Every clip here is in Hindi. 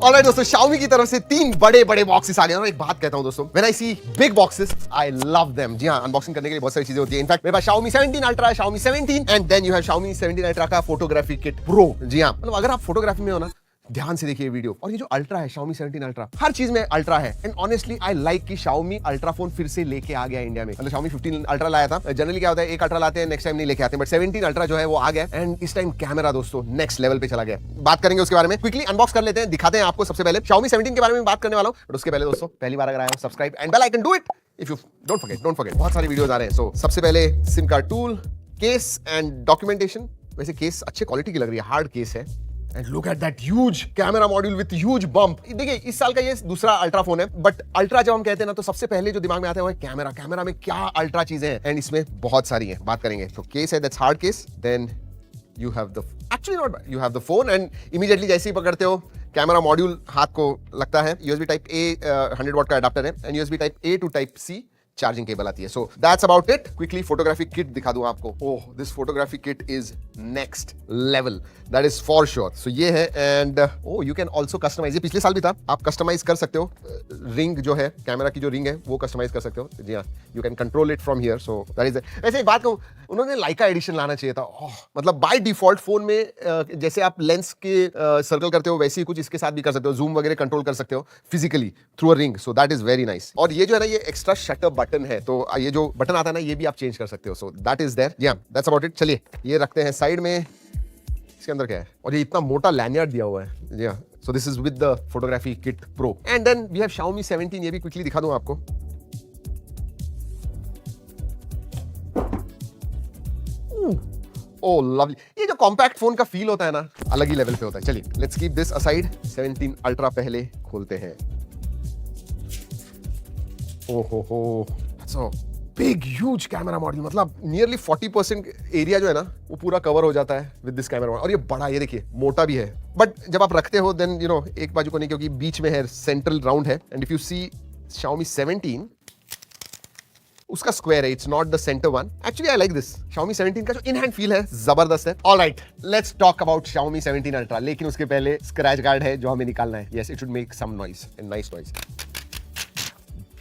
ऑलराइट दोस्तों, Xiaomi की तरफ से 3 बड़े बड़े बॉक्सेस आ गए और एक बात कहता हूं दोस्तों, when I see big boxes I love them. जी हां, अनबॉक्सिंग करने के लिए बहुत सारी चीजें होती है। इनफैक्ट मेरे पास Xiaomi 17 Ultra है, Xiaomi 17 and then you have Xiaomi 17 Ultra का फोटोग्राफी किट प्रो। जी हां, मतलब अगर आप फोटोग्राफी में हो ना, ध्यान से देखिए वीडियो। और ये जो अल्ट्रा है, Xiaomi 17 Ultra, हर चीज में अल्ट्रा है। एंड ऑनेस्टली आई लाइक कि Xiaomi अल्ट्रा फोन फिर से लेके आ गया इंडिया में। मतलब Xiaomi 15 Ultra लाया था, जनरली क्या होता है एक अल्ट्रा लाते हैं, नेक्स्ट टाइम नहीं लेके आते, बट 17 Ultra जो है वो आ गया एंड इस टाइम कैमरा दोस्तों नेक्स्ट लेवल पे चला गया। बात करेंगे उसके बारे में, क्विकली अनबॉक्स कर लेते हैं, दिखाते हैं आपको। सबसे पहले Xiaomi 17 के बारे में बात करने वाला हूं, बट उसके पहले दोस्तों पहली बार अगर आए हो, subscribe and bell icon, do it if you don't forget. बहुत सारे वीडियोस आ रहे हैं। सो सबसे पहले SIM card tool, case and documentation. वैसे केस अच्छे क्वालिटी की लग रही है, हार्ड केस है। And look at that huge camera module with huge bump। देखिए इस साल का ये दूसरा अल्ट्रा फोन है, बट अल्ट्रा जब हम कहते हैं ना तो सबसे पहले जो दिमाग में आता है वो है कैमरा। कैमरा में क्या अल्ट्रा चीजें हैं एंड इसमें बहुत सारी हैं, बात करेंगे। तो केस है, that's hard case. Then you have the actually not you have the phone and immediately जैसे ही पकड़ते हो कैमरा मॉड्यूल हाथ को लगता है। USB टाइप ए 100 वॉट का अडाप्टर है and USB type A to type C charging cable आती है। So that's about it. Quickly photography kit दिखा दूं आपको। Oh, this photography kit is next level, that is for sure. So ये है and oh, you can also customise. ये पिछले साल भी था, आप कस्टमाइज कर सकते हो। रिंग जो है, कैमरा की जो रिंग है वो कस्टमाइज कर सकते हो। जी हाँ, you can control it from here. So that is. वैसे एक बात कहूं, उन्होंने लाइका एडिशन लाना चाहिए था। मतलब बाय डिफॉल्ट फोन में जैसे आप लेंस के सर्कल करते हो वैसे ही कुछ इसके साथ भी कर सकते हो, जूम वगैरह कंट्रोल कर सकते हो physically through a ring. So that is very nice. और ये जो है ना, ये एक्स्ट्रा शटर बटन है, तो ये जो बटन आता है ना, ये भी आप चेंज कर सकते हो। So that is there. जी हाँ, दैट्स अबाउट इट। चलिए ये रखते हैं साइड में। इसके अंदर क्या है, और ये इतना मोटा लैनियर्ड दिया हुआ है। जी हाँ, so this is with the photography kit pro and then we have Xiaomi 17। ये भी क्विकली दिखा दूं आपको। Oh lovely. ये जो कॉम्पैक्ट फोन का फील होता है ना, अलग ही लेवल पे होता है। चलिए let's keep this aside. 17 Ultra पहले खोलते हैं। ओहो, so big huge camera module. मतलब नियरली 40% एरिया जो है ना वो पूरा कवर हो जाता है विद दिस कैमरा। और ये बड़ा, ये देखिए मोटा भी है, बट जब आप रखते हो देन यू नो एक बाजू को नहीं, क्योंकि बीच में है, सेंट्रल राउंड है। And if you see Xiaomi 17, उसका स्क्वायर है, it's not the centre one. Actually I like this. Xiaomi 17 का जो इन हैंड फील है जबरदस्त है। Alright, let's talk about Xiaomi 17 Ultra। लेकिन उसके पहले स्क्रैच गार्ड है जो हमें निकालना है। Yes, it should make some noise and nice noise.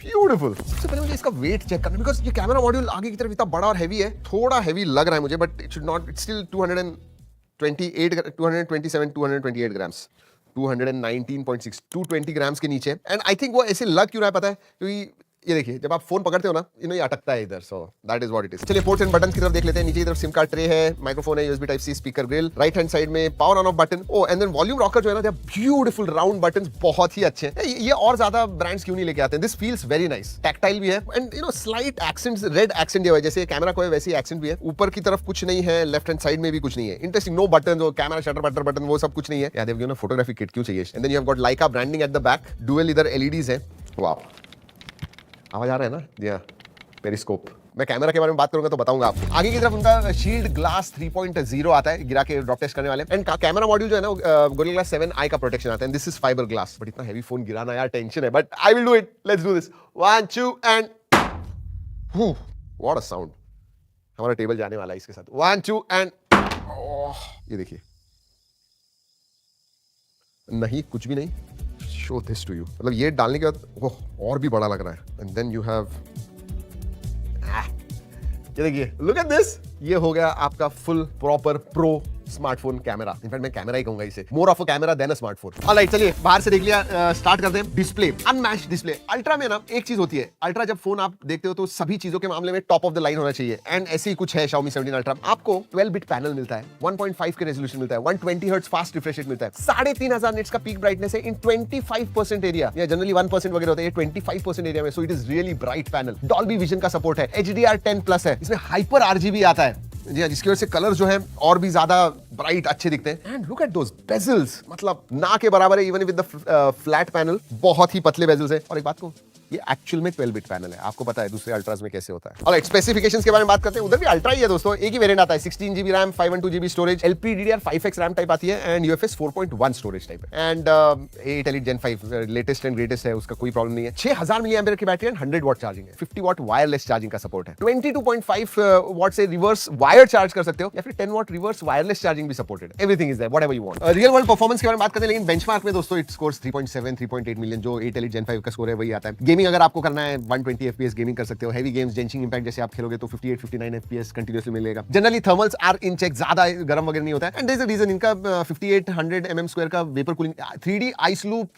Beautiful. सबसे पहले मुझे इसका वेट चेक करना, बिकॉज ये कैमरा मॉड्यूल आगे की तरफ इतना बड़ा और हैवी है। थोड़ा हैवी लग रहा है मुझे, but it should not. It's still 228 grams, 219.6, 220 grams के नीचे। एंड आई थिंक वो ऐसे लग क्यों रहा है पता है, क्योंकि ये देखिए जब आप फोन पकड़ते हो ना, ये अटकता है इधर। So that is what it is. चलिए पोर्ट्स एंड बटन्स की तरफ देख लेते हैं। नीचे की तरफ सिम कार्ड ट्रे है, माइक्रोफोन है, USB type C, speaker grille. Right hand side में power on off button. Oh, and then volume rocker जो है ना, ब्यूटीफुल राउंड बटन्स, बहुत ही अच्छे हैं। ये और ज्यादा ब्रांड्स क्यों नहीं लेके आते हैं? This feels very nice. Tactile भी है and you know slight accents, red accent दिया हुआ है, जैसे कैमरा को है वैसे ही एक्सेंट भी है। ऊपर की तरफ कुछ नहीं है, लेफ्ट हैंड साइड में भी कुछ नहीं है। इंटरेस्टिंग, नो बटन, जो कैमरा शटर बटन वो सब कुछ नहीं है। याद है फोटोग्राफी किट क्यों चाहिए। And then you have got Leica branding at the back. Dual इधर LEDs है। वाओ, आवाज आ रहा है ना? जी हाँ, पेरिस्कोप। मैं कैमरा के बारे में बात करूंगा तो बताऊंगा आपको। आगे की तरफ उनका शील्ड ग्लास 3.0 आता है, गिरा के ड्रॉप टेस्ट करने वाले। एंड कैमरा मॉड्यूल जो है ना, Gorilla Glass 7i का प्रोटेक्शन आता है। This is fibre glass. But इतना हैवी फोन गिराना यार टेंशन है, but I will do it. Let's do this. 1 2 and what a sound. हमारा टेबल जाने वाला है इसके साथ। 1 2 एंड ये देखिए, नहीं कुछ भी नहीं। Show this to you. मतलब ये डालने के बाद वो और भी बड़ा लग रहा है। एंड देन यू हैव, ये देखिए, लुक एट दिस। ये हो गया आपका full proper pro smartphone camera. In fact मैं कैमरा ही कहूंगा इसे, more of a camera than a smartphone. Alright, चलिए बाहर से देख लिया, स्टार्ट करते हैं। Display, unmatched display. अल्ट्रा में ना एक चीज होती है, अल्ट्रा जब फोन आप देखते हो तो सभी चीजों के मामले में टॉप ऑफ द लाइन होना चाहिए। एंड ऐसे ही कुछ है Xiaomi 17 Ultra। आपको 12 बिट पैनल मिलता है, 1.5 के रेजोल्यूशन मिलता है, 120 हर्ट्ज फास्ट रिफ्रेश रेट मिलता है, 3500 निट्स का पीक ब्राइटनेस है इन 25% एरिया। या जनरली 1% वगैरह होता है, ये 25% एरिया में। So it is really bright panel. Dolby vision का सपोर्ट है, HDR10+ है, इसमें हाइपर RGB आता है, जी हाँ, जिसकी वजह से कलर जो है और भी ज्यादा ब्राइट अच्छे दिखते हैं। And look at those bezels, मतलब ना के बराबर है even with the flat panel. बहुत ही पतले बेजल्स है। और एक बात को, ये एक्चुअल में 12 बिट पैनल है, आपको पता है दूसरे अल्ट्रास में कैसे होता है। और स्पेसिफिकेशंस के बारे में बात करते हैं, उधर भी अल्ट्रा ही है दोस्तों, एक ही वेरिएंट आता है, 16GB RAM, 512GB storage, LPDDR5X RAM type आती है एंड UFS 4.1 स्टोरेज टाइप है and 8 Elite Gen 5 latest and greatest है, उसका कोई प्रॉब्लम नहीं है। 6000 mAh की बैटरी एंड 100 वाट चार्जिंग है, 50 वाट वायरलेस चार्जिंग का सपोर्ट है, 22.5 वाट से रिवर्स वायर चार्ज कर सकते हो या फिर 10 वाट रिवर्स वायरलेस चार्जिंग भी सपोर्टेड है। Everything is there whatever you want. Real world performance के बारे में बात करते हैं, लेकिन बेंचमार्क में दोस्तों इट स्कोर्स 3.7 3.8 मिलियन, जो 8 Elite Gen 5 का स्कोर है वही आता है। गेमिंग अगर आपको करना है 120 FPS गेमिंग कर सकते हो, हेवी गेम्स जेंशिंग इंपैक्ट जैसे आप खेलोगे तो 58 59 FPS कंटीन्यूअसली मिलेगा। Generally thermals are in check, ज्यादा गर्म वगैरह नहीं होता है and there is a reason, इनका 5800 mm स्क्वायर का vapour cooling 3D ice loop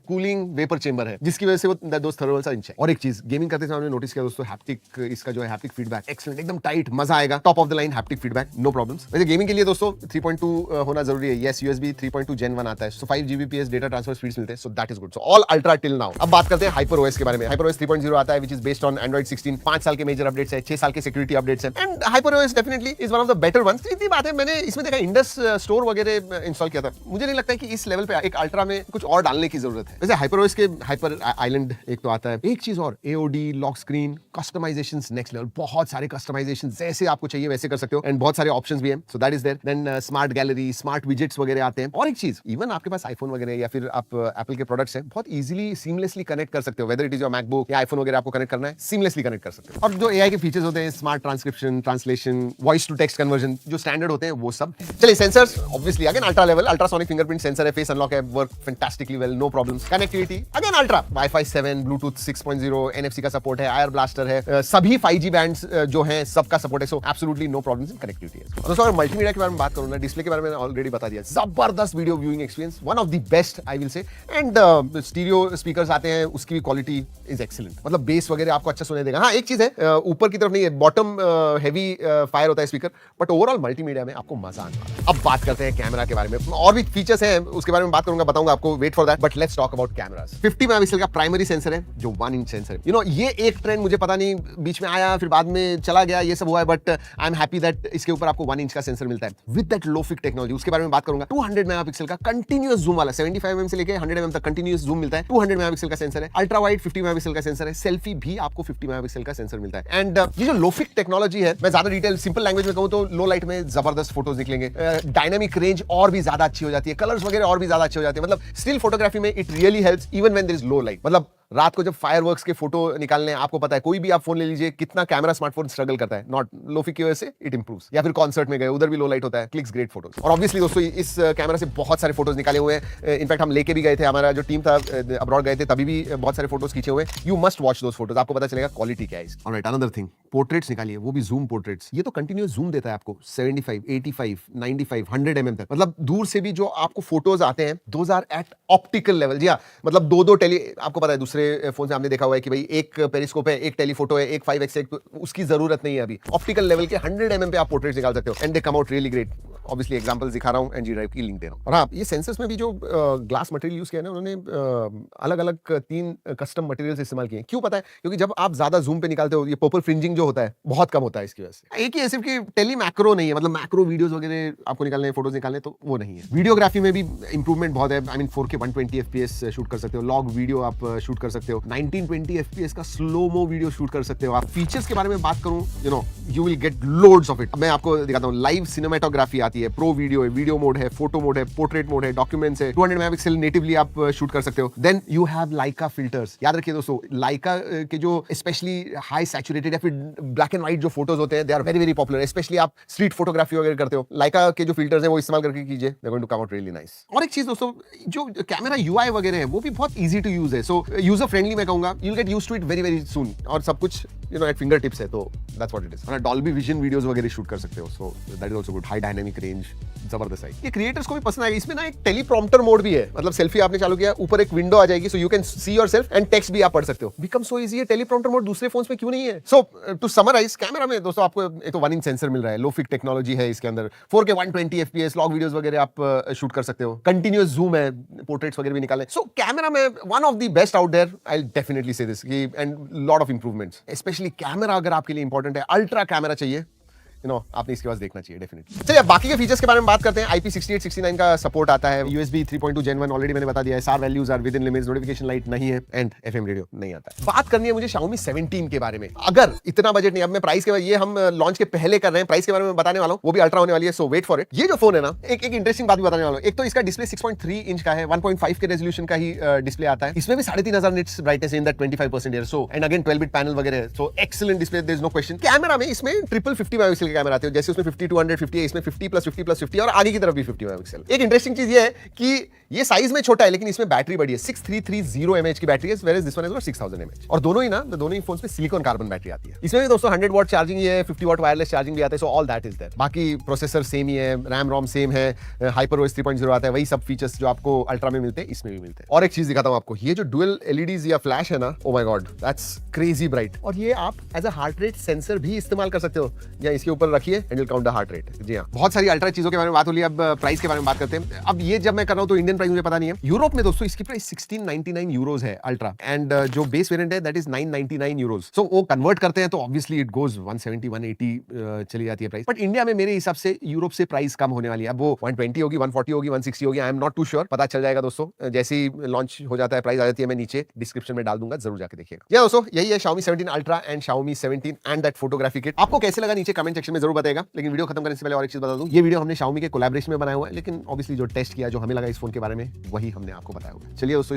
cooling vapour chamber है, जिसकी वजह से वो दोस्त थर्मल्स आर इन चेक। और एक चीज गेमिंग करते समय नोटिस किया दोस्तों, हैप्टिक इसका जो है हैप्टिक फीडबैक एक्सीलेंट, एकदम टाइट, मजा आएगा, top of the line haptic feedback, no problems. वैसे गेमिंग के लिए दोस्तों 3.2 होना जरूरी है, यस USB 3.2 Gen 1 आता है, सो 5 Gbps डेटा ट्रांसफर स्पीड्स मिलते हैं, so that is good, so all ultra till now. अब बात करते हैं HyperOS के बारे में। HyperOS 3.0 आता है, which is based on Android 16, 5 साल के मेजर अपडेट्स है, 6 साल के सिक्योरिटी अपडेट्स है and HyperOS definitely is one of the better ones. इतनी बात है, मैंने इसमें देखा इंडस स्टोर वगैरह इंस्टॉल किया था, मुझे नहीं लगता है कि इस लेवल पे एक अल्ट्रा में कुछ और डालने की जरूरत है। वैसे HyperOS के हाइपर आइलैंड एक तो आता है, एक चीज और AOD lock screen customisations next level, बहुत सारे कस्टमाइजेशन जैसे आपको चाहिए वैसे कर सकते हो एंड बहुत सारे ऑप्शंस भी हैं, so that is there. Then smart gallery, smart widgets वगैरह आते हैं। और एक चीज, इवन आपके पास आईफोन वगैरह या फिर आप एप्पल के प्रोडक्ट्स हैं, बहुत इजीली सीमलेसली कनेक्ट कर सकते हो, whether it is your MacBook या आईफोन वगैरह आपको कनेक्ट करना है, सीमलेसली कनेक्ट कर सकते हो। और जो AI के फीचर्स होते हैं, smart transcription, translation, voice to text conversion, जो स्टैंडर्ड होते हैं वो सब। चलिए sensors, obviously again ultra level, ultrasonic fingerprint sensor है, फेस अनलॉक है, work fantastically well, no problems. Connectivity again ultra, Wi-Fi 7, Bluetooth 6.0, NFC का सपोर्ट है, आयर ब्लास्टर है, सभी 5G बैंड्स जो हैं सबका सपोर्ट है, so absolutely no problems in connectivity है। दोस्तों अगर मल्टीमीडिया के बारे में बात करूं ना, डिस्प्ले के बारे में ऑलरेडी बता दिया, जबरदस्त video viewing experience, one of the best I will say and stereo speakers आते हैं, उसकी भी क्वालिटी इज एक्सीलेंट, मतलब बेस वगैरह आपको अच्छा सुनाई देगा। हाँ एक चीज है, ऊपर की तरफ नहीं है, बॉटम हेवी फायर होता है स्पीकर, बट ओवरऑल मल्टीमीडिया में आपको मजा आने वाला है। अब बात करते हैं कैमरा के बारे में, और भी फीचर्स हैं उसके बारे में बात करूंगा, बताऊंगा आपको, wait for that, but let's talk about cameras. 50 megapixel का प्राइमरी सेंसर है जो 1 इंच सेंसर है। यू नो ये एक ट्रेंड मुझे पता नहीं बीच में आया फिर बाद में चला गया, ये सब हुआ है, but I am happy that इसके ऊपर आपको 1 इंच का सेंसर मिलता है विद दैट लोफिक टेक्नोलॉजी, उसके बारे में बात करूंगा। 200 मेगापिक्सल का कंटीन्यूअस जूम वाला, 75 mm से लेके 100 mm तक कंटीन्यूअस जूम मिलता है, 200 मेगापिक्सल का सेंसर है, अल्ट्रा वाइड 50 मेगापिक्सल का सेंसर है, सेल्फी भी आपको 50 मेगापिक्सल का सेंसर मिलता है एंड ये जो लोफिक टेक्नोलॉजी है, मैं ज्यादा डिटेल सिंपल लैंग्वेज में कहूं तो लो लाइट में जबरदस्त फोटोज निकलेंगे, डायनामिक रेंज और भी ज्यादा अच्छी हो जाती है, कलर्स वगैरह और भी ज्यादा अच्छे हो जाते हैं, मतलब स्टिल फोटोग्राफी में it really helps even when there is low light. मतलब रात को जब फायरवर्क्स के फोटो निकालने, आपको पता है कोई भी आप फोन ले लीजिए, कितना कैमरा स्मार्टफोन स्ट्रगल करता है, नॉट लोफी की वजह से इट इंप्रूव्स। या फिर कॉन्सर्ट में गए, उधर भी लो लाइट होता है, क्लिक्स ग्रेट फोटोज। और ऑब्वियसली दोस्तों इस कैमरा से बहुत सारे फोटोज निकाले हुए हैं, इनफैक्ट हम लेके भी गए थे, हमारा जो टीम था अब्रॉड गए थे तभी भी बहुत सारे फोटोज खींचे हुए। You must watch those photos, आपको पता चलेगा क्वालिटी क्या है। ऑलराइट, अनदर थिंग, पोर्ट्रेट्स निकालिए, वो भी जूम पोर्ट्रेट्स, ये तो कंटिन्यूअस जूम देता है आपको 75, 85, 95, 100 mm तक, मतलब दूर से भी जो आपको फोटोज आते हैं those are at optical level. जी हाँ, मतलब दो टेली, आपको पता है दूसरे फोन से हमने देखा हुआ है कि भाई एक पेरिस्कोप है, एक टेलीफोटो है, एक 5x, उसकी जरूरत नहीं है अभी, ऑप्टिकल लेवल के 100 mm पे आप पोर्ट्रेट्स निकाल सकते हो and they come out really great. Obviously examples दिखा रहा हूं, एनजी ड्राइव की लिंक दे रहा हूं। और हाँ, ये सेंसर्स में भी जो ग्लास मटेरियल यूज किया है ना, उन्होंने अलग अलग 3 कस्टम मटेरियल्स इस्तेमाल किए हैं। क्यों पता है? क्योंकि जब आप ज्यादा जूम पे निकालते हो, ये पर्पल फ्रिंजिंग जो होता है बहुत कम होता है इसकी वजह से। एक ही है सिर्फ कि टेली मैक्रो नहीं है, मतलब मैक्रो वीडियोस वगैरह आपको निकालने, फोटोज निकालने, तो वो नहीं है। वीडियोग्राफी में भी इंप्रूवमेंट बहुत है, I mean 4K 120 FPS shoot कर सकते हो, लॉग वीडियो आप शूट कर सकते हो, 1920 FPS का स्लो मो वीडियो शूट कर सकते हो आप। फीचर्स के बारे में बात करूं, you know you will get loads of it. मैं आपको दिखाता हूं, लाइव सिनेमेटोग्राफी आती है, प्रो वीडियो है, वीडियो मोड है, फोटो मोड है, पोर्ट्रेट मोड है, डॉक्यूमेंट्स है, 200 मेगापिक्सल नेटिवली आप शूट कर सकते हो। Then you have Leica filters. याद रखिए दोस्तों, लाइका के जो स्पेशली हाई सैचुरेटेड या फिर ब्लैक एंड व्हाइट जो फोटोज होते हैं, they are very very popular, specially आप स्ट्रीट फोटोग्राफी वगैरह करते हो, लाइका के जो फिल्टर्स हैं वो इस्तेमाल करके कीजिए, they are going to come out really nice. और एक चीज दोस्तों, जो कैमरा UI वगैरह है वो भी बहुत इजी टू यूज है, सो यूजर फ्रेंडली मैं कहूंगा, you will get used to it very very soon, और सब कुछ you know at fingertips है, तो दैट्स व्हाट इट इज। और डॉल्बी विजन वीडियोस वगैरह शूट कर सकते हो, so that is also good, high dynamic range, जबरदस्त है। ये क्रिएटर्स को भी पसंद आएगा। इसमें ना एक टेलीप्रॉम्प्टर मोड भी है, मतलब सेल्फी आपने चालू किया, ऊपर एक विंडो आ जाएगी, so you can see yourself and text भी आप पढ़ सकते हो। बिकम सो इजी है, टेलीप्रॉम्प्टर मोड दूसरे फोन्स में क्यों नहीं है? सो टू समराइज, कैमरा में दोस्तों आपको एक तो 1 इंच सेंसर मिल रहा है, लोफिक टेक्नोलॉजी है इसके अंदर, 4K 120 FPS लॉग वीडियोस वगैरह आप शूट कर सकते हो, कंटीन्यूअस जूम है, पोर्ट्रेट्स वगैरह भी निकाले। सो कैमरा में one of the best out there, I will definitely say this, and lot of improvements. Specially camera अगर आपके लिए इंपॉर्टेंट है, अल्ट्रा कैमरा चाहिए, आपने इसके पास देखना चाहिए डेफिनेटली। चलिए अब बाकी के फीचर्स के बारे में बात करते हैं। IP68 69 का सपोर्ट आता है, USB 3.2 Gen 1 ऑलरेडी मैंने बता दिया है, SAR values are within limits, notification light नहीं है एंड FM रेडियो नहीं आता है। बात करनी है मुझे Xiaomi 17 के बारे में। अगर इतना बजट नहीं, अब मैं प्राइस के, ये हम लॉन्च के पहले कर रहे हैं, प्राइस के बारे में बताने वाला हूं, वो भी अल्ट्रा होने वाली है, सो वेट फॉर इट। ये जो फोन है ना, एक इंटरेस्टिंग बात भी बताने वाला हूं। एक तो इसका डिस्प्ले 6.3 इंच का है, 1.5 के रेजोल्यूशन का ही डिस्प्ले आता है। इसमें भी 3500 nits brightness in that 25% air, so and again 12 bit panel वगैरह, so excellent display, there is no question. Camera में इसमें ट्रिपल 50 मेगापिक्सल के कैमरा आते हैं, जैसे उसमें 50 200 50 है, इसमें 50 प्लस 50 प्लस 50 और आगे की तरफ भी 50 मेगापिक्सल। एक इंटरेस्टिंग चीज ये है कि ये साइज में छोटा है लेकिन इसमें बैटरी बड़ी है, 6330 mAh की बैटरी है, where is this one is 6000 mAh। और दोनों ही फोन्स में सिलिकॉन कार्बन बैटरी आती है। इसमें भी दोस्तों 100 वॉट चार्जिंग है, 50 वॉट वायरलेस चार्जिंग भी आता है, so all that is there. बाकी प्रोसेसर सेम ही है, रैम रोम सेम है, HyperOS 3.0 आता है, वही सब फीचर्स जो आपको अल्ट्रा में मिलते हैं इसमें भी मिलते हैं। और एक चीज दिखाता हूं आपको, ये जो डुअल LEDs या फ्लैश है ना, oh my God that's crazy bright. और ये आप as a heart rate sensor भी इस्तेमाल कर सकते हो, या इसके ऊपर रखिए and will count the heart rate. जी हाँ, बहुत सारी अल्ट्रा चीजों के बारे में बात हो रही है। अब प्राइस के बारे में बात करते हैं। अब ये जब मैं कर रहा हूं तो इंडियन प्राइस मुझे पता नहीं है। यूरोप में दोस्तों इसकी प्राइस 1699 यूरोज है अल्ट्रा, एंड जो बेस वेरिएंट है दैट इज 999 यूरोज। सो वो कन्वर्ट करते हैं तो ऑब्वियसली इट गोज 170 180 चली जाती है प्राइस। बट इंडिया में मेरे हिसाब से यूरोप से प्राइस कम होने वाली है। अब वो 120 होगी, 140 होगी, 160 होगी, I am not too sure, पता चल जाएगा दोस्तों। जैसे ही लॉन्च हो जाता है, प्राइस आ जाती है, मैं नीचे डिस्क्रिप्शन में डाल दूंगा, जरूर जाके देखिएगा। या दोस्तों यही है Xiaomi 17 ultra and Xiaomi 17 and that photography kit. आपको कैसे लगा नीचे कमेंट सेक्शन में जरूर बताएगा। लेकिन वीडियो खत्म करने से पहले और एक चीज बता दूं, ये वीडियो हमने Xiaomi के कोलैबोरेशन में बनाया हुआ है, लेकिन ऑब्वियसली जो टेस्ट किया, जो हमें लगा इस फोन के बारे में, वही हमने आपको बताया हुआ है। चलिए दोस्तों